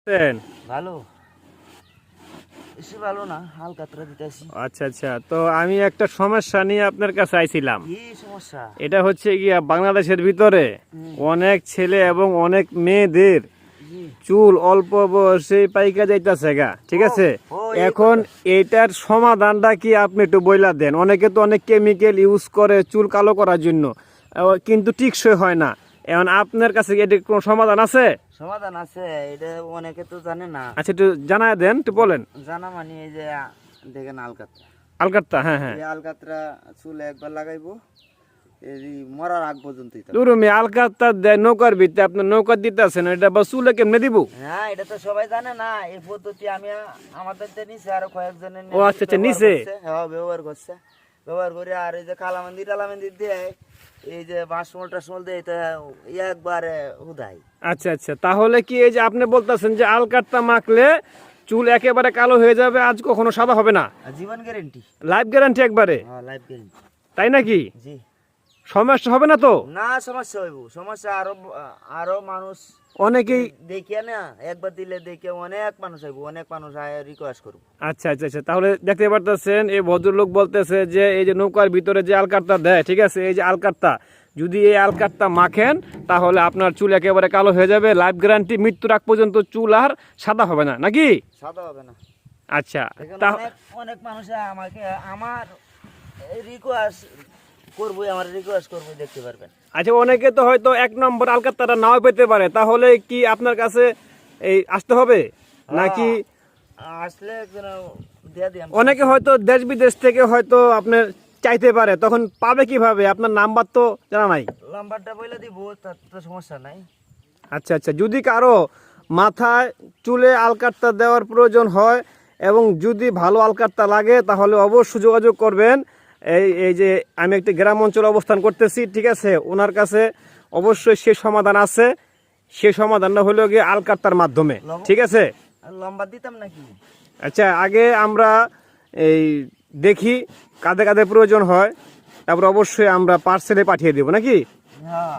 ভালো বেশি ভালো না, হালকাতরা দিতেছি। আচ্ছা আচ্ছা, তো আমি একটা সমস্যা নিয়ে আপনার কাছে আইছিলাম। কি সমস্যা? এটা হচ্ছে গিয়া বাংলাদেশের ভিতরে অনেক ছেলে এবং অনেক মেয়েদের জি। চুল অল্প বয়সে পাইকা যাইতাছে গা, ঠিক আছে? এই এখন এটার সমাধানটা কি আপনি একটু বইলা দেন। অনেকে তো অনেক কেমিক্যাল ইউজ করে চুল কালো করার জন্য, কিন্তু টিকসই হয় না। এখন আপনার কাছে কি এটার কোনো সমাধান আছে? সমাধান আছে, এটা অনেকে তো জানে না। আচ্ছা, একটু জানায় দেন, একটু বলেন। জানা মানে এই যে দেখেন আলকাতরা, আলকাত্তা, হ্যাঁ হ্যাঁ। এই আলকাতরা চুলে একবার লাগাইবো, এই মরার আগ পর্যন্ত। তুমি আলকাত্তা দেয় নৌকার ভিতরে, আপনার নৌকা দিতে আছেন, এটা বা চুলে কেমনে দিব? হ্যাঁ, এটা তো সবাই জানে না এই পদ্ধতি। আমি আমাদের নিচে আরো কয়েকজনের ও আচ্ছা আচ্ছা, নিচে ব্যবহার করছে, ব্যবহার করে। আর এই যে কালামান্দি দিয়ে এই যে বাঁশমল টাসমল দিয়ে এটা একবারে হুদাই। আচ্ছা আচ্ছা, তাহলে কি এই যে আপনি বলতেছেন যে আলকাত্তা মাখলে চুল একেবারে কালো হয়ে যাবে, আজ কখনো সাদা হবে না? জীবন গ্যারেন্টি, লাইফ গ্যারান্টি একবারে? হ্যাঁ লাইফ গ্যারেন্টি। তাই নাকি? জি। সমস্যা হবে না তো? না, সমস্যা হইব, সমস্যা আরো আরো মানুষ অনেকেই দেখিয়া না, একবার দিলে দেখে অনেক মানুষ আইব, অনেক মানুষ রিকোয়েস্ট করবো। আচ্ছা আচ্ছা আচ্ছা, তাহলে দেখতে পারতেছেন এই ভদ্রলোক বলতেছে যে এই যে নৌকার ভিতরে যে আলকাত্তা দেয়, ঠিক আছে, এই যে আলকাত্তা, যদি এই আলকাত্তা মাখেন তাহলে আপনার চুল একেবারে কালো হয়ে যাবে। লাইফ গ্যারান্টি, মৃত্যুর আগ পর্যন্ত চুল আর সাদা হবে না, নাকি? সাদা হবে না। আচ্ছা, অনেক অনেক মানুষ আমাকে আমার রিকোয়েস্ট করবো, আমার রিকোয়েস্ট করবো, দেখতে পারবেন। আচ্ছা, অনেকে তো হয়তো 1 নম্বর আলকাত্তাটা নাও পেতে পারে, তাহলে কি আপনার কাছে এই আসতে হবে নাকি? আসলে দিয়ে দিই। অনেকে হয়তো দেশ বিদেশ থেকে হয়তো আপনার চাইতে পারে, তখন পাবে কিভাবে? আপনার নাম্বার তো জানা নাই। নাম্বারটা বলে দিব, তার তো সমস্যা নাই। আচ্ছা আচ্ছা, যদি কারো মাথায় চুলে আলকাত্তা দেওয়ার প্রয়োজন হয় এবং যদি ভালো আলকাত্তা লাগে তাহলে অবশ্যই যোগাযোগ করবেন। এই যে আমি একটি গ্রাম অঞ্চলে অবস্থান করতেছি, ঠিক আছে, ওনার কাছে অবশ্যই সে সমাধান আছে। সে সমাধানটা হলো গিয়ে আলকাত্তার মাধ্যমে, ঠিক আছে? লম্বা দিতাম নাকি? আচ্ছা, আগে আমরা এই দেখি কাদের কাদের প্রয়োজন হয়, তারপর অবশ্যই আমরা পার্সেলে পাঠিয়ে দেবো, নাকি? হ্যাঁ।